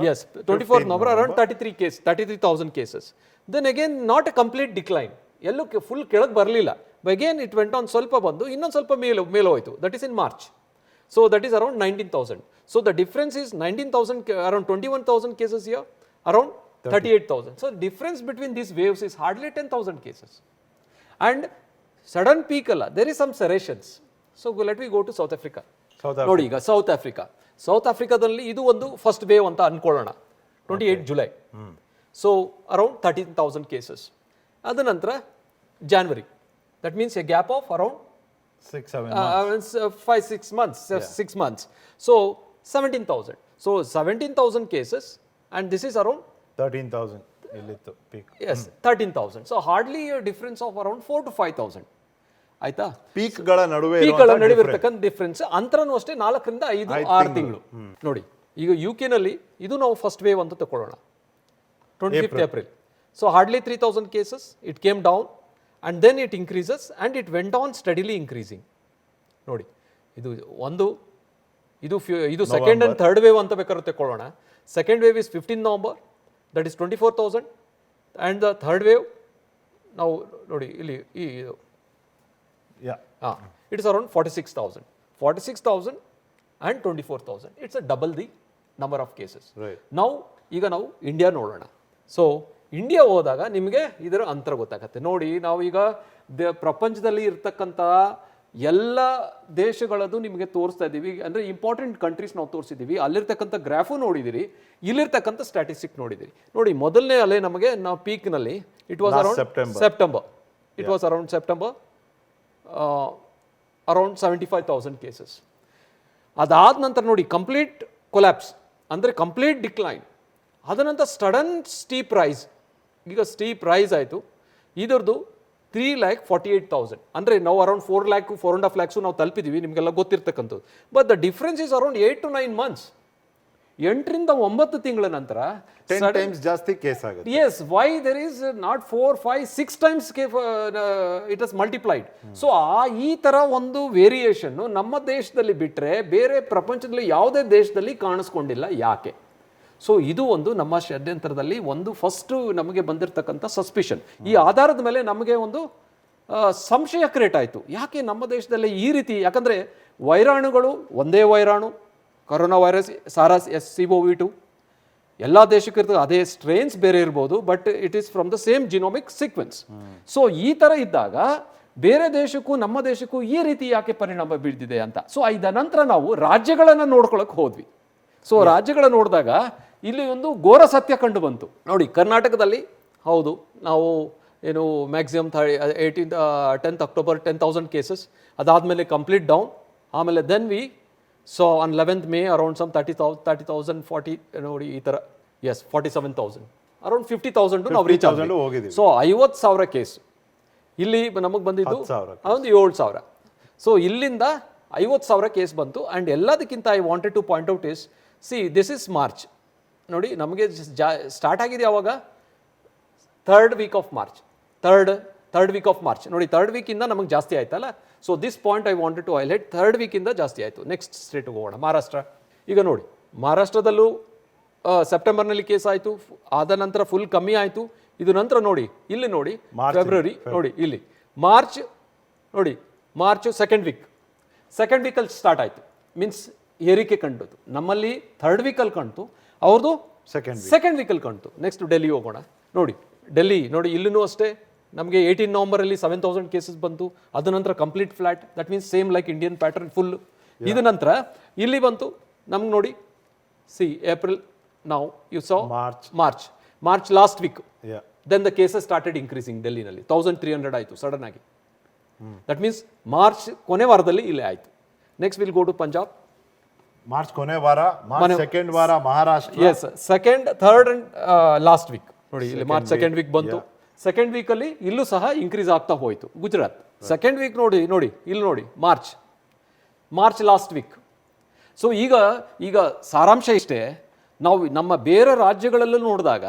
Yes, 24th November around 33,000 cases. Then again not a complete decline. ಎಲ್ಲೂ ಫುಲ್ ಕೆಳಗೆ ಬರಲಿಲ್ಲ. ಅಗೇನ್ ಇಟ್ ವೆಂಟ್ ಆನ್, ಸ್ವಲ್ಪ ಬಂದು ಇನ್ನೊಂದು ಸ್ವಲ್ಪ ಮೇಲೆ ಹೋಯಿತು. That is in March. So that is around 19,000. So the difference is 19,000, around 21,000 cases here, around 38,000. So difference between these waves is hardly 10,000 cases. And sudden peak ಅಲ್ಲ, there is some serrations. So let we go to South Africa. ನೋಡಿ, ಈಗ South ಆಫ್ರಿಕಾದಲ್ಲಿ ಇದು ಒಂದು first wave ಅಂತ ಅನ್ಕೊಳ್ಳೋಣ, 28 July. So around 13,000 cases. ಅದ ನಂತರ January, that means a gap of around 6 months. So 17,000. So 17,000 cases, and this is around 13,000 illittu peak. Yes, 13,000. So hardly a difference of around 4 to 5,000. ಆಯ್ತಾ? ಪೀಕ್ಗಳ ನಡುವೆ ಇರತಕ್ಕಂಥ difference ಅಂತರನೂ ಅಷ್ಟೇ 4 ರಿಂದ 5-6 ತಿಂಗಳು. ನೋಡಿ, ಈಗ UK-ನಲ್ಲಿ ಇದು ನಾವು ಫಸ್ಟ್ ವೇವ್ ಅಂತ ತಗೊಳ್ಳೋಣ, 25th April. So hardly 3,000 cases, it came down, and then it increases and it went on steadily increasing. ನೋಡಿ ಇದು ಸೆಕೆಂಡ್ ಆ್ಯಂಡ್ ಥರ್ಡ್ ವೇವ್ ಅಂತ ಬೇಕಾದ್ರೆ ತಗೊಳ್ಳೋಣ. Second wave is 15 November, that is 24,000, and the third wave ನಾವು ನೋಡಿ ಇಲ್ಲಿ it is around 46,000 and 24,000. It's a double the number of cases. Right. ಈಗ ನಾವು ಇಂಡಿಯಾ ನೋಡೋಣ. ಸೊ ಇಂಡಿಯಾ ಹೋದಾಗ ನಿಮಗೆ ಇದರ ಅಂತರ ಗೊತ್ತಾಗತ್ತೆ. ನೋಡಿ ನಾವು ಈಗ ಪ್ರಪಂಚದಲ್ಲಿ ಇರ್ತಕ್ಕಂಥ ಎಲ್ಲ ದೇಶಗಳದ್ದು ನಿಮಗೆ ತೋರಿಸ್ತಾ ಇದ್ದೀವಿ. ಅಂದರೆ ಇಂಪಾರ್ಟೆಂಟ್ ಕಂಟ್ರೀಸ್ ನಾವು ತೋರಿಸಿದ್ದೀವಿ. ಅಲ್ಲಿರ್ತಕ್ಕಂಥ ಗ್ರಾಫು ನೋಡಿದಿರಿ, ಇಲ್ಲಿರ್ತಕ್ಕಂಥ ಸ್ಟ್ಯಾಟಿಸ್ಟಿಕ್ ನೋಡಿದಿರಿ. ನೋಡಿ ಮೊದಲನೇ ಅಲೆ ನಮಗೆ ನಾವು ಪೀಕ್ನಲ್ಲಿ it was around September. It was around September around 75,000 cases. ಅದಾದ ನಂತರ ನೋಡಿ ಕಂಪ್ಲೀಟ್ ಕೊಲ್ಯಾಪ್ಸ್, ಅಂದರೆ ಕಂಪ್ಲೀಟ್ ಡಿಕ್ಲೈನ್. ಅದನಂತರ ಸಡನ್ ಸ್ಟೀಪ್ ರೈಸ್. ಈಗ ಸ್ಟೀಪ್ ರೈಸ್ ಆಯಿತು. ಇದರದ್ದು 3,48,000, ಅಂದರೆ ನಾವು ಅರೌಂಡ್ 4 lakh 4.5 lakhs ನಾವು ತಲುಪಿದ್ದೀವಿ, ನಿಮಗೆಲ್ಲ ಗೊತ್ತಿರ್ತಕ್ಕಂಥದ್ದು. But the difference is around 8 to 9 months. 8ರಿಂದ 9 ತಿಂಗಳ ನಂತರ 10 times ಜಾಸ್ತಿ ಕೇಸ್ ಆಗುತ್ತೆ. Yes, why there is not 4, 5, 6 times it has multiplied. So ಈ ಥರ ಒಂದು ವೇರಿಯೇಷನ್ ನಮ್ಮ ದೇಶದಲ್ಲಿ ಬಿಟ್ಟರೆ ಬೇರೆ ಪ್ರಪಂಚದಲ್ಲಿ ಯಾವುದೇ ದೇಶದಲ್ಲಿ ಕಾಣಿಸ್ಕೊಂಡಿಲ್ಲ. ಯಾಕೆ? ಸೊ ಇದು ಒಂದು ನಮ್ಮ ಷಡ್ಯಂತ್ರದಲ್ಲಿ ಒಂದು ಫಸ್ಟು ನಮಗೆ ಬಂದಿರತಕ್ಕಂಥ ಸಸ್ಪಿಷನ್. ಈ ಆಧಾರದ ಮೇಲೆ ನಮಗೆ ಒಂದು ಸಂಶಯ ಕ್ರಿಯೇಟ್ ಆಯಿತು. ಯಾಕೆ ನಮ್ಮ ದೇಶದಲ್ಲಿ ಈ ರೀತಿ? ಯಾಕಂದರೆ ವೈರಾಣುಗಳು ಒಂದೇ ವೈರಾಣು, ಕೊರೋನಾ ವೈರಸ್, ಸಾರಸ್ SCOV2 ಎಲ್ಲ ದೇಶಕ್ಕೂ ಇರ್ತದೆ. ಅದೇ ಸ್ಟ್ರೇನ್ಸ್ ಬೇರೆ ಇರ್ಬೋದು, but it is from the same genomic sequence. So ಈ ಥರ ಇದ್ದಾಗ ಬೇರೆ ದೇಶಕ್ಕೂ ನಮ್ಮ ದೇಶಕ್ಕೂ ಈ ರೀತಿ ಯಾಕೆ ಪರಿಣಾಮ ಬೀಳ್ತಿದೆ ಅಂತ. ಸೊ ಇದ ನಂತರ ನಾವು ರಾಜ್ಯಗಳನ್ನು ನೋಡ್ಕೊಳಕ್ಕೆ ಹೋದ್ವಿ. ಸೊ ರಾಜ್ಯಗಳ ನೋಡಿದಾಗ ಇಲ್ಲಿ ಒಂದು ಘೋರ ಸತ್ಯ ಕಂಡು ಬಂತು. ನೋಡಿ ಕರ್ನಾಟಕದಲ್ಲಿ ಹೌದು ನಾವು ಏನು ಮ್ಯಾಕ್ಸಿಮಮ್ 10th October 10,000 ಕೇಸಸ್. ಅದಾದಮೇಲೆ ಕಂಪ್ಲೀಟ್ ಡೌನ್. ಆಮೇಲೆ then we so on 11th May around some 30,000 40 ನೋಡಿ ಈ ಥರ 47,000 ಅರೌಂಡ್ 50,000 ನಾವು ರೀಚ್ ಆದ್ವಿ. ಸೊ 50,000 ಕೇಸ್ ಇಲ್ಲಿ ನಮಗೆ ಬಂದಿದ್ದು ಒಂದು 7,000. ಸೊ ಇಲ್ಲಿಂದ 50,000 ಕೇಸ್ ಬಂತು. ಆ್ಯಂಡ್ ಎಲ್ಲದಕ್ಕಿಂತ I wanted to point out is this is March. ನೋಡಿ ನಮಗೆ ಸ್ಟಾರ್ಟ್ ಆಗಿದೆ ಯಾವಾಗ? Third week of March. ನೋಡಿ ಥರ್ಡ್ ವೀಕಿಂದ ನಮಗೆ ಜಾಸ್ತಿ ಆಯ್ತಲ್ಲ. So this point I wanted to highlight. Third ವೀಕಿಂದ ಜಾಸ್ತಿ ಆಯಿತು. ನೆಕ್ಸ್ಟ್ ಸ್ಟೇಟ್ಗೆ ಹೋಗೋಣ, ಮಹಾರಾಷ್ಟ್ರ. ಈಗ ನೋಡಿ ಮಹಾರಾಷ್ಟ್ರದಲ್ಲೂ ಸೆಪ್ಟೆಂಬರ್ನಲ್ಲಿ ಕೇಸ್ ಆಯಿತು, ಆದ ನಂತರ ಫುಲ್ ಕಮ್ಮಿ ಆಯಿತು. ಇದು ನಂತರ ನೋಡಿ ಇಲ್ಲಿ ನೋಡಿ ಫೆಬ್ರವರಿ, ನೋಡಿ ಇಲ್ಲಿ ಮಾರ್ಚ್, ನೋಡಿ ಮಾರ್ಚ್ ಸೆಕೆಂಡ್ ವೀಕಲ್ಲಿ ಸ್ಟಾರ್ಟ್ ಆಯಿತು. ಮೀನ್ಸ್ ಏರಿಕೆ ಕಂಡು. ನಮ್ಮಲ್ಲಿ ಥರ್ಡ್ ವೀಕಲ್ಲಿ ಕಾಣ್ತು, ಅವ್ರದ್ದು ಸೆಕೆಂಡ್ ವೀಕಲ್ಲಿ ಕಾಣ್ತು. ನೆಕ್ಸ್ಟ್ ಡೆಲ್ಲಿ ಹೋಗೋಣ. ನೋಡಿ ಡೆಲ್ಲಿ ನೋಡಿ ಇಲ್ಲೂ ಅಷ್ಟೇ ನಮಗೆ 18 November 7,000 ಕೇಸಸ್ ಬಂತು. ಅದ ನಂತರ complete flat. That means same like Indian pattern full. ಇದು ನಂತರ ಇಲ್ಲಿ ಬಂತು ನಮ್ಗೆ ನೋಡಿ ಏಪ್ರಿಲ್ ನಾವು you saw March last week. Then the cases started increasing. ಡೆಲ್ಲಿನಲ್ಲಿ 1,300 ಆಯಿತು ಸಡನ್ ಆಗಿ. ದಟ್ ಮೀನ್ಸ್ ಮಾರ್ಚ್ ಕೊನೆ ವಾರದಲ್ಲಿ ಇಲ್ಲೇ ಆಯಿತು. Next will go to Punjab. March ಕೊನೆ ವಾರ, ಸೆಕೆಂಡ್ ವಾರ Maharashtra. Yes, second, third and last week ನೋಡಿ ಇಲ್ಲಿ ಮಾರ್ಚ್ ಸೆಕೆಂಡ್ ವೀಕ್ ಬಂತು. ಸೆಕೆಂಡ್ ವೀಕಲ್ಲಿ ಇಲ್ಲೂ ಸಹ ಇನ್ಕ್ರೀಸ್ ಆಗ್ತಾ ಹೋಯಿತು. ಗುಜರಾತ್ ಸೆಕೆಂಡ್ ವೀಕ್ ನೋಡಿ ಇಲ್ಲಿ ನೋಡಿ ಮಾರ್ಚ್ ಲಾಸ್ಟ್ ವೀಕ್. ಸೊ ಈಗ ಸಾರಾಂಶ ಇಷ್ಟೇ. ನಾವು ನಮ್ಮ ಬೇರೆ ರಾಜ್ಯಗಳಲ್ಲೂ ನೋಡಿದಾಗ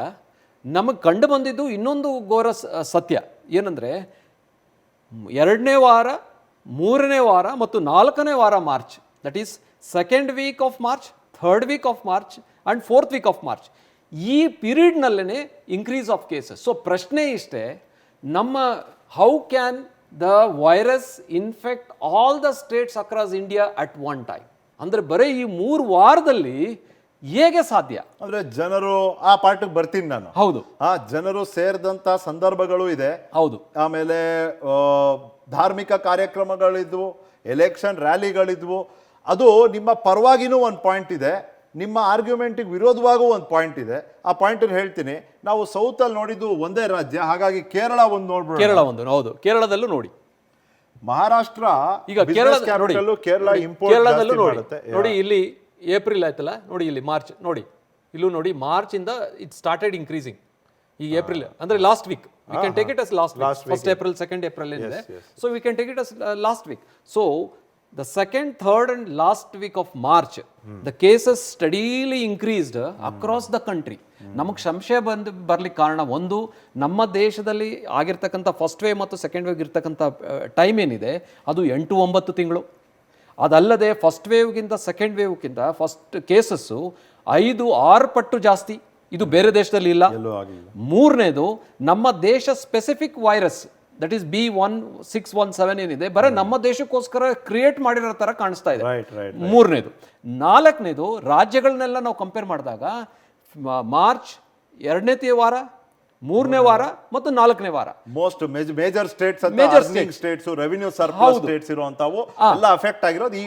ನಮಗೆ ಕಂಡು ಬಂದಿದ್ದು ಇನ್ನೊಂದು ಘೋರ ಸತ್ಯ ಏನಂದರೆ 2ನೇ ವಾರ, 3ನೇ ವಾರ ಮತ್ತು 4ನೇ ವಾರ March, that is second week of March, third week of March and fourth week of March, ಈ ಪೀರಿಯಡ್ನಲ್ಲೇ ಇನ್ಕ್ರೀಸ್ ಆಫ್ ಕೇಸಸ್. ಸೊ ಪ್ರಶ್ನೆ ಇಷ್ಟೇ, ನಮ್ಮ how can the virus infect all the States across India at one time? ಅಂದರೆ ಬರೀ ಈ 3 ವಾರದಲ್ಲಿ ಹೇಗೆ ಸಾಧ್ಯ? ಅಂದ್ರೆ ಜನರು ಆ ಪಾಠಕ್ಕೆ ಬರ್ತೀನಿ ನಾನು. ಹೌದು, ಜನರು ಸೇರಿದಂತ ಸಂದರ್ಭಗಳು ಇದೆ. ಹೌದು. ಆಮೇಲೆ ಧಾರ್ಮಿಕ ಕಾರ್ಯಕ್ರಮಗಳಿದ್ವು, ಎಲೆಕ್ಷನ್ ರ್ಯಾಲಿಗಳಿದ್ವು. ಅದು ನಿಮ್ಮ ಪರವಾಗಿನೂ ಒಂದು ಪಾಯಿಂಟ್ ಇದೆ, ನಿಮ್ಮ ಆರ್ಗ್ಯುಮೆಂಟಿಗೆ ವಿರೋಧವಾಗೂ ಒಂದು ಪಾಯಿಂಟ್ ಇದೆ. ಆ ಪಾಯಿಂಟ್ ಹೇಳ್ತೀನಿ. ನಾವು ಸೌತ್ ಅಲ್ಲಿ ನೋಡಿದ್ದು ಒಂದೇ ರಾಜ್ಯ, ಹಾಗಾಗಿ ಕೇರಳ ಒಂದು ನೋಡ್ಬೋದು. ಕೇರಳ ಒಂದು, ಹೌದು, ಕೇರಳದಲ್ಲೂ ನೋಡಿ. ಮಹಾರಾಷ್ಟ್ರ ಈಗ ಕೇರಳದಲ್ಲೂ ಇಂಪೋರ್ಟ್ ನೋಡಿ ಇಲ್ಲಿ ಏಪ್ರಿಲ್ ಆಯ್ತಲ್ಲ, ನೋಡಿ ಇಲ್ಲಿ ಮಾರ್ಚ್, ನೋಡಿ ಇಲ್ಲೂ ನೋಡಿ ಮಾರ್ಚ್ ಇಂದ ಇಟ್ ಸ್ಟಾರ್ಟೆಡ್ ಇನ್ಕ್ರೀಸಿಂಗ್. ಈ ಏಪ್ರಿಲ್ ಅಂದ್ರೆ last week, we can take it as last week. First April, second April ಏನಿದೆ, so we can take it as last week. So the second, third and last week of March, the cases steadily increased across the country. ನಮಗೆ ಸಂಶಯ ಬರ್ಲಿಕ್ಕೆ ಕಾರಣ ಒಂದು, ನಮ್ಮ ದೇಶದಲ್ಲಿ ಆಗಿರ್ತಕ್ಕಂಥ first wave ಮತ್ತು ಸೆಕೆಂಡ್ ವೇವ್ ಇರ್ತಕ್ಕಂಥ ಟೈಮ್ ಏನಿದೆ ಅದು 8-9 ತಿಂಗಳು. ಅದಲ್ಲದೆ ಫಸ್ಟ್ ವೇವ್ಗಿಂತ ಸೆಕೆಂಡ್ ವೇವ್ಗಿಂತ ಫಸ್ಟ್ ಕೇಸಸ್ಸು 5-6 ಪಟ್ಟು ಜಾಸ್ತಿ. ಇದು ಬೇರೆ ದೇಶದಲ್ಲಿ ಇಲ್ಲ. ಮೂರನೇದು, ನಮ್ಮ ದೇಶ specific virus that is B1617 ಏನಿದೆ ಬರೀ ನಮ್ಮ ದೇಶಕ್ಕೋಸ್ಕರ ಕ್ರಿಯೇಟ್ ಮಾಡಿರೋ ಥರ ಕಾಣಿಸ್ತಾ ಇದೆ. ಮೂರನೇದು. ನಾಲ್ಕನೇದು, ರಾಜ್ಯಗಳನ್ನೆಲ್ಲ ನಾವು ಕಂಪೇರ್ ಮಾಡಿದಾಗ ಮಾರ್ಚ್ 2ನೇ ವಾರ, 3ನೇ ವಾರ ಮತ್ತು 4ನೇ ವಾರ most major states states revenue surplus states ಇರುವಂತವು ಎಲ್ಲ ಅಫೆಕ್ಟ್ ಆಗಿರೋದು ಈ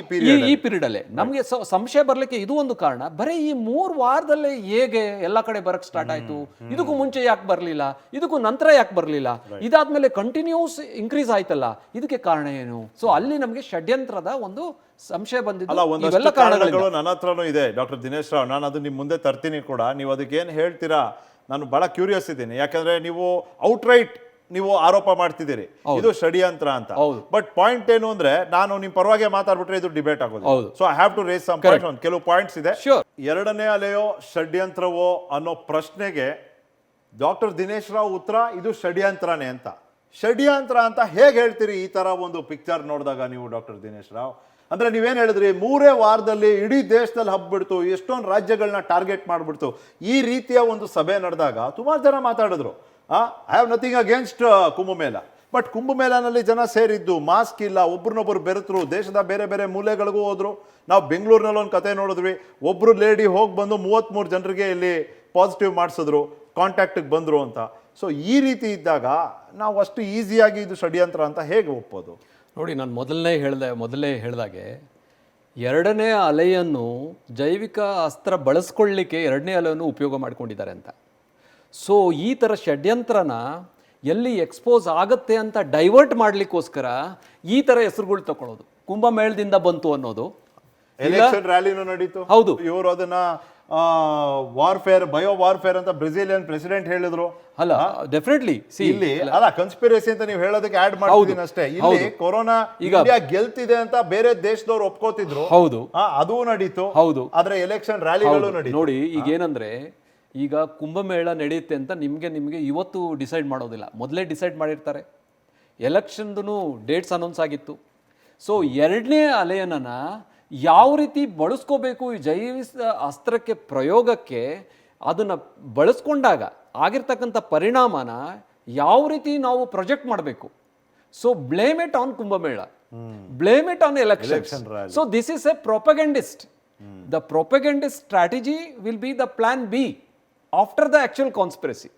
ಪೀರಿಯಡ್ ಅಲ್ಲೇ. ನಮಗೆ ಸಂಶಯ ಬರ್ಲಿಕ್ಕೆ ಇದು ಒಂದು ಕಾರಣ. ಬರೀ ಈ 3 ವಾರದಲ್ಲೇ ಹೇಗೆ ಎಲ್ಲ ಕಡೆ ಬರಕ್ ಸ್ಟಾರ್ಟ್ ಆಯ್ತು, ಇದಕ್ಕೂ ಮುಂಚೆ ಯಾಕೆ ಬರ್ಲಿಲ್ಲ, ಇದಕ್ಕೂ ನಂತರ ಯಾಕೆ ಬರ್ಲಿಲ್ಲ, ಇದಾದ್ಮೇಲೆ ಕಂಟಿನ್ಯೂಸ್ ಇನ್ಕ್ರೀಸ್ ಆಯ್ತಲ್ಲ, ಇದಕ್ಕೆ ಕಾರಣ ಏನು? ಸೊ ಅಲ್ಲಿ ನಮಗೆ ಷಡ್ಯಂತ್ರದ ಒಂದು ಸಂಶಯ ಬಂದಿದ್ದು. ಒಂದಷ್ಟು ಕಾರಣಗಳು ನನ್ನ ಹತ್ರನೂ ಇದೆ ಡಾಕ್ಟರ್ ದಿನೇಶ್ ರಾವ್. ನಾನು ಅದು ನಿಮ್ ಮುಂದೆ ತರ್ತೀನಿ ಕೂಡ. ನೀವು ಅದಕ್ಕೆ ಏನ್ ಹೇಳ್ತೀರಾ ನಾನು ಬಹಳ ಕ್ಯೂರಿಯಸ್ ಇದ್ದೀನಿ. ಯಾಕಂದ್ರೆ ನೀವು ಔಟ್ರೈಟ್ ನೀವು ಆರೋಪ ಮಾಡ್ತಿದ್ದೀರಿ ಇದು ಷಡ್ಯಂತ್ರ ಅಂತ. ಬಟ್ ಪಾಯಿಂಟ್ ಏನು ಅಂದ್ರೆ, ನಾನು ನಿಮ್ ಪರವಾಗಿ ಮಾತಾಡ್ಬಿಟ್ರೆ ಇದು ಡಿಬೇಟ್ ಆಗೋದು. So I have to raise some points. ಒಂದು ಕೆಲವು ಪಾಯಿಂಟ್ಸ್ ಇದೆ. ಎರಡನೇ ಅಲೆಯೋ ಷಡ್ಯಂತ್ರವೋ ಅನ್ನೋ ಪ್ರಶ್ನೆಗೆ ಡಾಕ್ಟರ್ ದಿನೇಶ್ ರಾವ್ ಉತ್ತರ ಇದು ಷಡ್ಯಂತ್ರನೇ ಅಂತ. ಷಡ್ಯಂತ್ರ ಅಂತ ಹೇಗೆ ಹೇಳ್ತೀರಿ ಈ ತರ ಒಂದು ಪಿಕ್ಚರ್ ನೋಡಿದಾಗ ನೀವು ಡಾಕ್ಟರ್ ದಿನೇಶ್ ರಾವ್? ಅಂದ್ರೆ ನೀವೇನ್ ಹೇಳಿದ್ರಿ, 3 ವಾರದಲ್ಲಿ ಇಡೀ ದೇಶದಲ್ಲಿ ಹಬ್ಬಿಡ್ತು, ಎಷ್ಟೊಂದು ರಾಜ್ಯಗಳನ್ನ ಟಾರ್ಗೆಟ್ ಮಾಡ್ಬಿಡ್ತು. ಈ ರೀತಿಯ ಒಂದು ಸಭೆ ನಡೆದಾಗ ಸುಮಾರು ಜನ ಮಾತಾಡಿದ್ರು. I have nothing against Kumbh Mela, but ಕುಂಭಮೇಳನಲ್ಲಿ ಜನ ಸೇರಿದ್ದು, ಮಾಸ್ಕ್ ಇಲ್ಲ, ಒಬ್ರನ್ನೊಬ್ರು ಬೆರೆತರು, ದೇಶದ ಬೇರೆ ಬೇರೆ ಮೂಲೆಗಳಿಗೂ ಹೋದ್ರು. ನಾವು ಬೆಂಗಳೂರಿನಲ್ಲಿ ಒಂದು ಕತೆ ನೋಡಿದ್ವಿ, ಒಬ್ರು ಲೇಡಿ ಹೋಗಿ ಬಂದು 33 ಜನರಿಗೆ ಇಲ್ಲಿ ಪಾಸಿಟಿವ್ ಮಾಡಿಸಿದ್ರು, ಕಾಂಟ್ಯಾಕ್ಟಿಗೆ ಬಂದ್ರು ಅಂತ. ಸೊ ಈ ರೀತಿ ಇದ್ದಾಗ ನಾವು ಅಷ್ಟು ಈಸಿಯಾಗಿ ಇದು ಷಡ್ಯಂತ್ರ ಅಂತ ಹೇಗೆ ಒಪ್ಪೋದು? ನೋಡಿ, ನಾನು ಮೊದಲೇ ಹೇಳಿದಾಗೆ ಎರಡನೇ ಅಲೆಯನ್ನು ಜೈವಿಕ ಅಸ್ತ್ರ ಬಳಸ್ಕೊಳ್ಳಿಕ್ಕೆ ಎರಡನೇ ಅಲೆಯನ್ನು ಉಪಯೋಗ ಮಾಡ್ಕೊಂಡಿದ್ದಾರೆ ಅಂತ. ಸೊ ಈ ಥರ ಷಡ್ಯಂತ್ರನ ಎಲ್ಲಿ ಎಕ್ಸ್ಪೋಸ್ ಆಗುತ್ತೆ ಅಂತ ಡೈವರ್ಟ್ ಮಾಡಲಿಕ್ಕೋಸ್ಕರ ಈ ಥರ ಹೆಸರುಗಳು ತಗೊಳ್ಳೋದು. ಕುಂಭಮೇಳದಿಂದ ಬಂತು ಅನ್ನೋದು. ಎಲೆಕ್ಷನ್ ರ್ಯಾಲಿನೂ ನಡೀತು. ಹೌದು, ಇವರು ಅದನ್ನ ವಾರ್ಫೇರ್, ಬಯೋ ವಾರ್ಫೇರ್ ಅಂತ ಬ್ರೆಜಿಲಿಯನ್ ಪ್ರೆಸಿಡೆಂಟ್ ಹೇಳಿದ್ರು. ಅಲ್ಲ, ಡೆಫಿನೆಟ್ಲಿ ಇಲ್ಲಿ ಅಲ್ಲ ಕನ್ಸ್ಪಿರಸಿ ಅಂತ ನೀವು ಹೇಳೋದಕ್ಕೆ ಆಡ್ ಮಾಡ್ತಿದ್ದೀನಿ ಅಷ್ಟೇ. ಇಲ್ಲಿ ಕೊರೋನಾ ಇಂಡಿಯಾ ಗೆಲ್ತಿದೆ ಅಂತ ಬೇರೆ ದೇಶದವ್ರು ಒಪ್ಕೋತಿದ್ರು. ಹೌದು, ಅದು ನಡೀತು. ಹೌದು, ಆದ್ರೆ ಎಲೆಕ್ಷನ್ ರ್ಯಾಲಿಗಳು ನಡೀತು. ನೋಡಿ, ಈಗ ಏನಂದ್ರೆ, ಈಗ ಕುಂಭಮೇಳ ನಡೆಯುತ್ತೆ ಅಂತ ನಿಮಗೆ ಇವತ್ತು ಡಿಸೈಡ್ ಮಾಡೋದಿಲ್ಲ, ಮೊದಲೇ ಡಿಸೈಡ್ ಮಾಡಿರ್ತಾರೆ. ಎಲೆಕ್ಷನ್ದು ಡೇಟ್ಸ್ ಅನೌನ್ಸ್ ಆಗಿತ್ತು. ಸೊ ಎರಡನೇ ಅಲೆಯನ್ನ ಯಾವ ರೀತಿ ಬಳಸ್ಕೋಬೇಕು ಈ ಜೈವಿಕ ಅಸ್ತ್ರಕ್ಕೆ ಪ್ರಯೋಗಕ್ಕೆ, ಅದನ್ನು ಬಳಸ್ಕೊಂಡಾಗ ಆಗಿರ್ತಕ್ಕಂಥ ಪರಿಣಾಮನ ಯಾವ ರೀತಿ ನಾವು ಪ್ರೊಜೆಕ್ಟ್ ಮಾಡಬೇಕು. So blame it on Kumbh Mela, blame it on election. So this is a propagandist. The propagandist strategy will be the plan B after the actual conspiracy.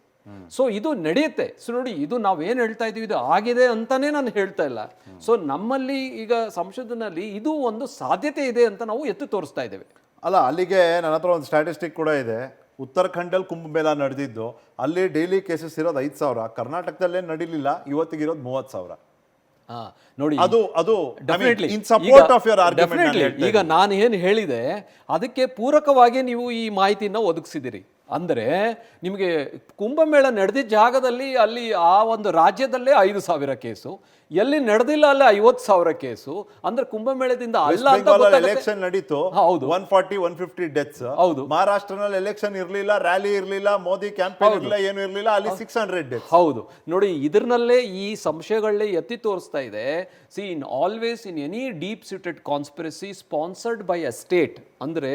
So ಇದು ನಡೆಯುತ್ತೆ. ಸೊ ನೋಡಿ, ಇದು ನಾವೇನು ಹೇಳ್ತಾ ಇದೀವಿ ಇದು ಆಗಿದೆ ಅಂತಾನೆ ನಾನು ಹೇಳ್ತಾ ಇಲ್ಲ. ಸೊ ನಮ್ಮಲ್ಲಿ ಈಗ ಸಂಶೋಧನೆಯಲ್ಲಿ ಇದು ಒಂದು ಸಾಧ್ಯತೆ ಇದೆ ಅಂತ ನಾವು ಎತ್ತು ತೋರಿಸ್ತಾ ಇದ್ದೇವೆ. ಅಲ್ಲ, ಅಲ್ಲಿಗೆ ನನ್ನ ಹತ್ರ ಒಂದು ಸ್ಟ್ಯಾಟಿಸ್ಟಿಕ್ ಕೂಡ ಇದೆ. ಉತ್ತರಾಖಂಡಲ್ಲಿ ಕುಂಭಮೇಳ ನಡೆದಿದ್ದು, ಅಲ್ಲಿ ಡೈಲಿ ಕೇಸಸ್ ಇರೋದು 5,000. ಕರ್ನಾಟಕದಲ್ಲೇ ನಡೀಲಿಲ್ಲ, ಇವತ್ತಿಗಿರೋದು 30,000. ನೋಡಿ, ಅದು ಈಗ ನಾನು ಏನು ಹೇಳಿದೆ ಅದಕ್ಕೆ ಪೂರಕವಾಗಿ ನೀವು ಈ ಮಾಹಿತಿನ ಒದಗಿಸಿದಿರಿ. ಅಂದರೆ ನಿಮಗೆ ಕುಂಭಮೇಳ ನಡೆದಿದ್ದ ಜಾಗದಲ್ಲಿ ಅಲ್ಲಿ ಆ ಒಂದು ರಾಜ್ಯದಲ್ಲೇ 5,000 ಕೇಸು, ಎಲ್ಲಿ ನಡೆದಿಲ್ಲ ಅಲ್ಲೇ 50,000 ಕೇಸು. ಅಂದ್ರೆ ಕುಂಭಮೇಳದಿಂದ ಅಲ್ಲ ಅಂತ ಎಲೆಕ್ಷನ್ ನಡೀತು. 140-150 ಡೆತ್ಸ್. ಹೌದು. ಮಹಾರಾಷ್ಟ್ರನಲ್ಲಿ ಎಲೆಕ್ಷನ್ ಇರ್ಲಿಲ್ಲ, ರ್ಯಾಲಿ ಇರ್ಲಿಲ್ಲ, ಮೋದಿ ಕ್ಯಾಂಪೇನ್ ಇರಲಿಲ್ಲ, ಏನು ಇರ್ಲಿಲ್ಲ, ಅಲ್ಲಿ 600 ಡೆತ್ಸ್. ಹೌದು. ನೋಡಿ, ಇದರಲ್ಲೇ ಈ ಸಂಶಯಗಳೇ ಎತ್ತಿ ತೋರಿಸ್ತಾ ಇದೆ. C, in always in any deep seated conspiracy sponsored by a state, ಅಂದ್ರೆ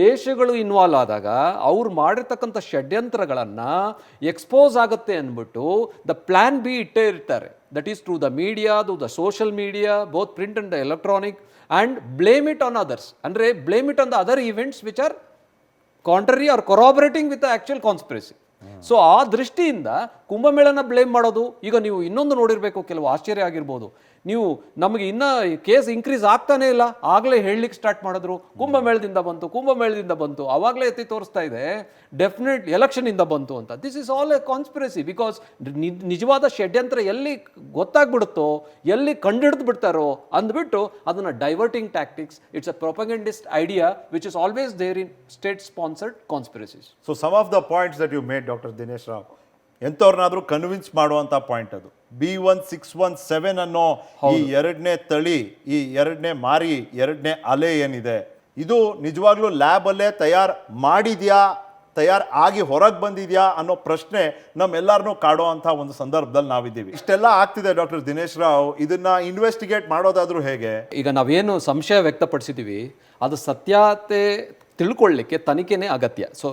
ದೇಶಗಳು ಇನ್ವಾಲ್ವ್ ಆದಾಗ ಅವ್ರು ಮಾಡಿರ್ತಕ್ಕಂಥ ಷಡ್ಯಂತ್ರಗಳನ್ನ ಎಕ್ಸ್ಪೋಸ್ ಆಗುತ್ತೆ ಅಂದ್ಬಿಟ್ಟು ದ ಪ್ಲಾನ್ ಬಿ ಇಟ್ಟೇ ಇರ್ತಾರೆ. That is through the media, through the social media, both print and electronic, and blame it on others. ಅಂದರೆ blame it on the other events which are contrary or corroborating with the actual conspiracy. So ಆ ದೃಷ್ಟಿಯಿಂದ ಕುಂಭಮೇಳನ blame ಮಾಡೋದು. ಈಗ ನೀವು ಇನ್ನೊಂದು ನೋಡಿರಬೇಕು, ಕೆಲವು ಆಶ್ಚರ್ಯ ಆಗಿರ್ಬೋದು, ನೀವು ನಮಗೆ ಇನ್ನೂ ಕೇಸ್ ಇನ್ಕ್ರೀಸ್ ಆಗ್ತಾನೆ ಇಲ್ಲ, ಆಗಲೇ ಹೇಳಲಿಕ್ಕೆ ಸ್ಟಾರ್ಟ್ ಮಾಡಿದ್ರು ಕುಂಭಮೇಳದಿಂದ ಬಂತು, ಆವಾಗಲೇ ಎತ್ತಿ ತೋರಿಸ್ತಾ ಇದೆ ಡೆಫಿನೆಟ್ ಎಲೆಕ್ಷನಿಂದ ಬಂತು ಅಂತ. This is all a conspiracy. Because ನಿಜವಾದ ಷಡ್ಯಂತ್ರ ಎಲ್ಲಿ ಗೊತ್ತಾಗ್ಬಿಡುತ್ತೋ, ಎಲ್ಲಿ ಕಂಡಿಡಿದು ಬಿಡ್ತಾರೋ ಅಂದ್ಬಿಟ್ಟು ಅದನ್ನು diverting tactics. It's a propagandist idea which is always there in state sponsored conspiracies. So some of the points that you made doctor Dinesh Rao, ಎಂಥವ್ರನ್ನಾದ್ರೂ ಕನ್ವಿನ್ಸ್ ಮಾಡುವಂತ ಪಾಯಿಂಟ್ ಅದು. B1617 ಅನ್ನೋ ಈ ಎರಡನೇ ತಳಿ, ಈ ಎರಡನೇ ಮಾರಿ, ಎರಡನೇ ಅಲೆ ಏನಿದೆ, ಇದು ನಿಜವಾಗ್ಲೂ ಲ್ಯಾಬ್ ಅಲ್ಲೇ ತಯಾರು ಮಾಡಿದ್ಯಾ ಆಗಿ ಹೊರಗೆ ಬಂದಿದೆಯಾ ಅನ್ನೋ ಪ್ರಶ್ನೆ ನಮ್ಮೆಲ್ಲರನ್ನೂ ಕಾಡೋ ಅಂಥ ಒಂದು ಸಂದರ್ಭದಲ್ಲಿ ನಾವಿದ್ದೀವಿ. ಇಷ್ಟೆಲ್ಲ ಆಗ್ತಿದೆ ಡಾಕ್ಟರ್ ದಿನೇಶ್ ರಾವ್, ಇದನ್ನ ಇನ್ವೆಸ್ಟಿಗೇಟ್ ಮಾಡೋದಾದ್ರೂ ಹೇಗೆ? ಈಗ ನಾವೇನು ಸಂಶಯ ವ್ಯಕ್ತಪಡಿಸಿದ್ದೀವಿ ಅದು ಸತ್ಯತೆ ತಿಳ್ಕೊಳ್ಳಿಕ್ಕೆ ತನಿಖೆನೇ ಅಗತ್ಯ. ಸೊ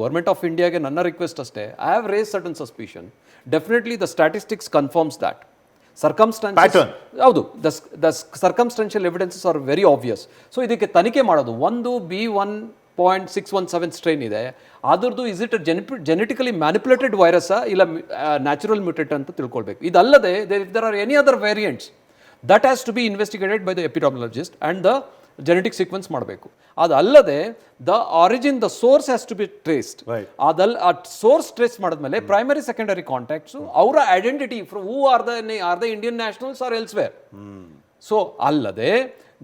ಗೌರ್ಮೆಂಟ್ ಆಫ್ ಇಂಡಿಯಾಗೆ ನನ್ನ ರಿಕ್ವೆಸ್ಟ್ ಅಷ್ಟೇ, I have raise certain suspicion, definitely the statistics confirms that Pattern. ಹೌದು, the circumstantial evidences are very obvious. So ಇದಕ್ಕೆ ತನಿಖೆ ಮಾಡೋದು. ಒಂದು B1.617 ಸ್ಟ್ರೈನ್ ಇದೆ, ಅದ್ರದ್ದು ಇಸ್ ಇಟ್ ಜೆನೆಟಿಕಲಿ ಮ್ಯಾನಿಪುಲೇಟೆಡ್ ವೈರಸ್ಸಾ ಇಲ್ಲ ನ್ಯಾಚುರಲ್ ಮ್ಯೂಟೇಟ್ ಅಂತ ತಿಳ್ಕೊಳ್ಬೇಕು. ಇದಲ್ಲದೆ there are any other variants that has to be investigated by the epidemiologist and the genetic sequence ಮಾಡಬೇಕು. ಅದಲ್ಲದೆ the origin the source has to be traced. ಆ source trace ಮಾಡಿದ್ಮೇಲೆ primary secondary contacts ಅವರ identity who are the Indian nationals or elsewhere. So ಅಲ್ಲದೆ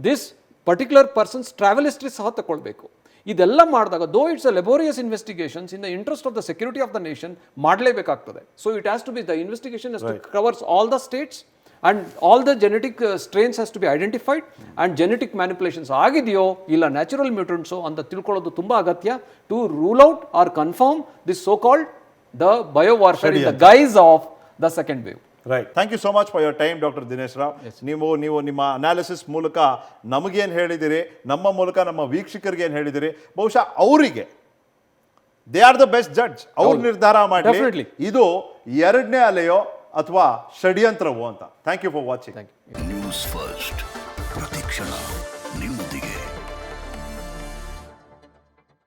this particular persons travel history ಸಹ ತಗೊಳ್ಬೇಕು. ಇದೆಲ್ಲ ಮಾಡಿದಾಗ though it's a laborious investigations in the interest of the security of the nation ಮಾಡಲೇಬೇಕಾಗ್ತದೆ. So it has to be the investigation covers all the states and all the genetic strains has to be identified and genetic manipulations ಆಗಿದೆಯೋ ಇಲ್ಲ natural ಮ್ಯೂಟೆಂಟ್ಸೋ ಅಂತ ತಿಳ್ಕೊಳ್ಳೋದು ತುಂಬ ಅಗತ್ಯ to rule out or confirm this so called the biowarfare in the guise of the second wave. Right, thank you so much for your time doctor Dinesh Rao. ನೀವು ನಿಮ್ಮ analysis ಮೂಲಕ ನಮಗೇನು ಹೇಳಿದಿರಿ, ನಮ್ಮ ಮೂಲಕ ನಮ್ಮ ವೀಕ್ಷಕರಿಗೆ ಏನು ಹೇಳಿದಿರಿ, ಬಹುಶಃ ಅವರಿಗೆ they are the best judge, ಅವ್ರು ನಿರ್ಧಾರ ಮಾಡಿ ಇದು ಎರಡನೇ ಅಲೆಯೋ ಅಥವಾ ಷಡ್ಯಂತ್ರವೋ ಅಂತ. Thank you for watching. News first ಪ್ರತಿಕ್ಷಣ.